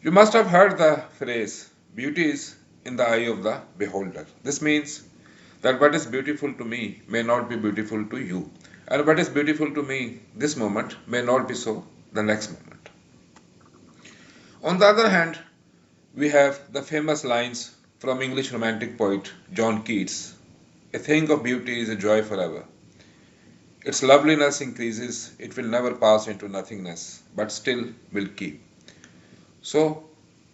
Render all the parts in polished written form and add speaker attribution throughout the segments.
Speaker 1: You must have heard the phrase, beauty is in the eye of the beholder. This means that what is beautiful to me may not be beautiful to you, and what is beautiful to me this moment may not be so the next moment. On the other hand, we have the famous lines from English romantic poet John Keats. A thing of beauty is a joy forever. Its loveliness increases, it will never pass into nothingness, but still will keep. So,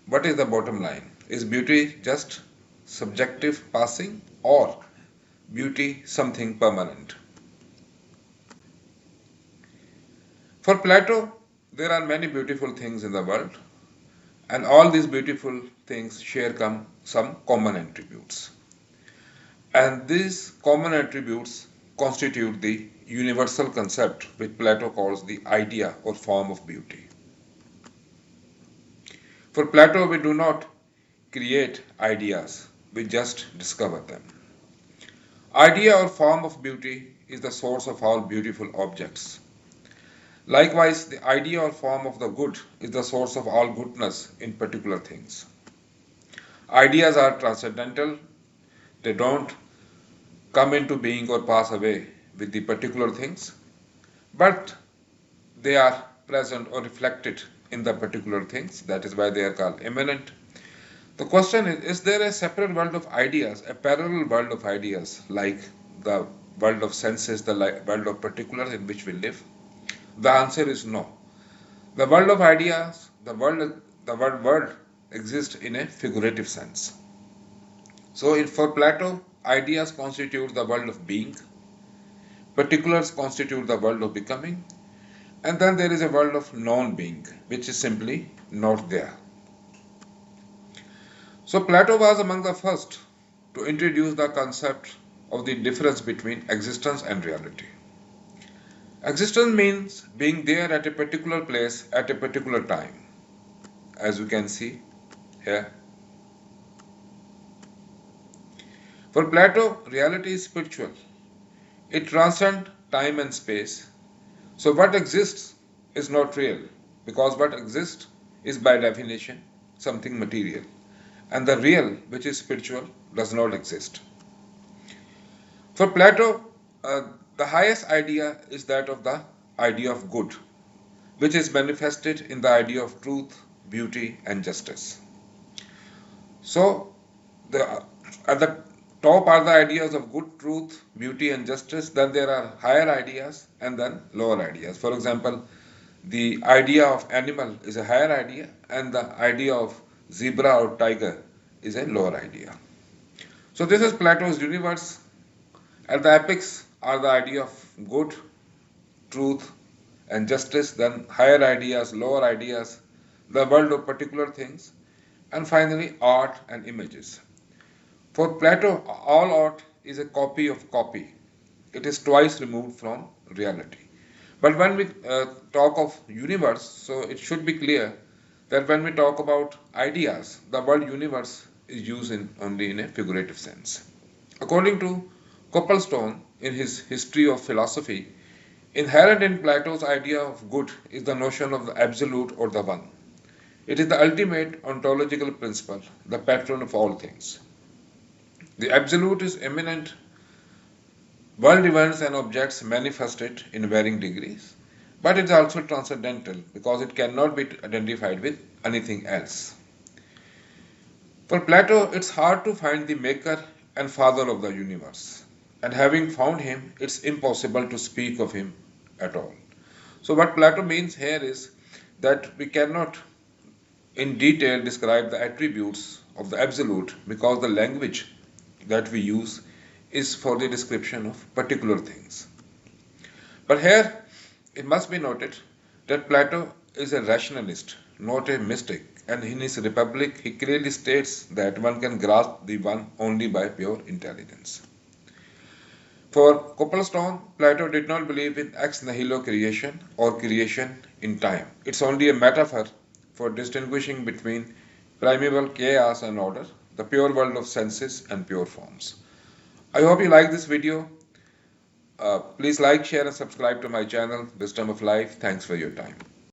Speaker 1: what is the bottom line? Is beauty just subjective passing or beauty something permanent? For Plato, there are many beautiful things in the world, and all these beautiful things share some common attributes. And these common attributes constitute the universal concept which Plato calls the idea or form of beauty. For Plato, we do not create ideas, we just discover them. Idea or form of beauty is the source of all beautiful objects. Likewise, the idea or form of the good is the source of all goodness in particular things. Ideas are transcendental, they don't come into being or pass away with the particular things, but they are present or reflected in the particular things. That is why they are called immanent. The question is there a separate world of ideas, a parallel world of ideas, like the world of senses, the world of particulars in which we live? The answer is no. The world of ideas, the world exists in a figurative sense. So, for Plato, ideas constitute the world of being, particulars constitute the world of becoming, and then there is a world of non-being, which is simply not there. So Plato was among the first to introduce the concept of the difference between existence and reality. Existence means being there at a particular place at a particular time, as you can see here. For Plato, reality is spiritual. It transcends time and space. So what exists is not real, because what exists is by definition something material, and the real, which is spiritual, does not exist. For Plato, the highest idea is that of the idea of good, which is manifested in the idea of truth, beauty, and justice. So, at the top are the ideas of good, truth, beauty, and justice. Then there are higher ideas and then lower ideas. For example, the idea of animal is a higher idea, and the idea of zebra or tiger is a lower idea. So, this is Plato's universe. At the apex are the idea of good, truth, and justice, then higher ideas, lower ideas, the world of particular things, and finally art and images. For Plato, all art is a copy of copy. It is twice removed from reality. But when we talk of universe, so it should be clear that when we talk about ideas, the word universe is used only in a figurative sense. According to Copplestone, in his History of Philosophy, inherent in Plato's idea of good is the notion of the absolute or the one. It is the ultimate ontological principle, the patron of all things. The absolute is immanent. World events and objects manifest it in varying degrees, but it is also transcendental because it cannot be identified with anything else. For Plato, it's hard to find the maker and father of the universe, and having found him, it's impossible to speak of him at all. So, what Plato means here is that we cannot in detail describe the attributes of the absolute because the language that we use is for the description of particular things. But here it must be noted that Plato is a rationalist, not a mystic, and in his Republic he clearly states that one can grasp the one only by pure intelligence. For Copplestone, Plato did not believe in ex nihilo creation or creation in time. It's only a metaphor for distinguishing between primeval chaos and order, the pure world of senses and pure forms. I hope you like this video. Please like, share and subscribe to my channel, Wisdom of Life. Thanks for your time.